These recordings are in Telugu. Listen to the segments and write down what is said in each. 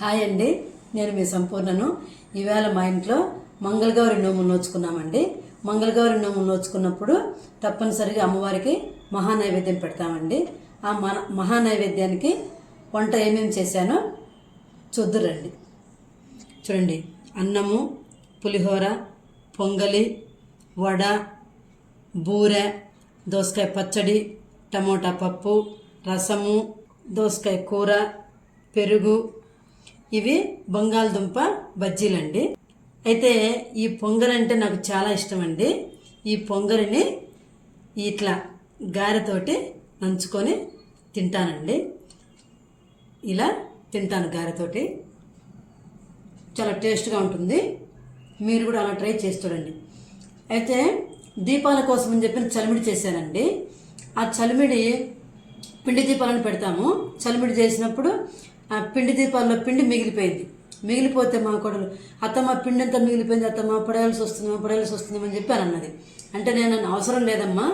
హాయ్ అండి, నేను మీ సంపూర్ణను. ఈవేళ మా ఇంట్లో మంగళగౌరి నోము నోచుకున్నామండి. మంగళగౌరి నోము నోచుకున్నప్పుడు తప్పనిసరిగా అమ్మవారికి మహానైవేద్యం పెడతామండి. ఆ మహానైవేద్యానికి వంట ఏమేమి చేశానో చూద్దురండి. చూడండి, అన్నము, పులిహోర, పొంగలి, వడ, బూరె, దోసకాయ పచ్చడి, టమోటా పప్పు, రసము, దోసకాయ కూర, పెరుగు. ఇవి బంగాళదుంప బజ్జీలండి. అయితే ఈ పొంగల్ అంటే నాకు చాలా ఇష్టం అండి. ఈ పొంగలిని ఇట్లా గారెతోటి నంచుకొని తింటానండి. ఇలా తింటాను గారెతోటి, చాలా టేస్ట్గా ఉంటుంది. మీరు కూడా అలా ట్రై చేసి చూడండి. అయితే దీపాల కోసం అని చెప్పి చలిమిడి చేశానండి. ఆ చలిమిడి పిండి దీపాలను పెడతాము. చలిమిడి చేసినప్పుడు ఆ పిండి దీపాల్లో పిండి మిగిలిపోతే మా కొడలు, అత్తమ్మ పిండి అంతా మిగిలిపోయింది, అత్తమ్మ పడేయాల్సి వస్తుంది అని చెప్పి అని అన్నది. అంటే నేను అవసరం లేదమ్మా,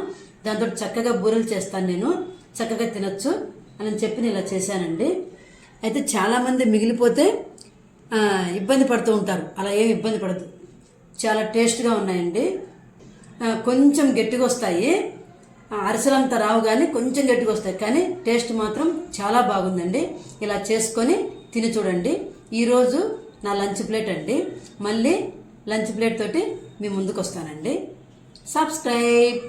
దాంతో చక్కగా బూరెలు చేస్తాను, నేను చక్కగా తినచ్చు అని చెప్పి నేను ఇలా చేశానండి. అయితే చాలామంది మిగిలిపోతే ఇబ్బంది పడుతూ ఉంటారు. అలా ఏమి ఇబ్బంది పడదు, చాలా టేస్ట్గా ఉన్నాయండి. కొంచెం గట్టిగా వస్తాయి, అరిసెలంతా రావు కానీ కొంచెం గట్టిగా వస్తాయి, కానీ టేస్ట్ మాత్రం చాలా బాగుందండి. ఇలా చేసుకొని తిని చూడండి. ఈరోజు నా లంచ్ ప్లేట్ అండి. మళ్ళీ లంచ్ ప్లేట్ తోటి మీ ముందుకు వస్తానండి. సబ్స్క్రైబ్.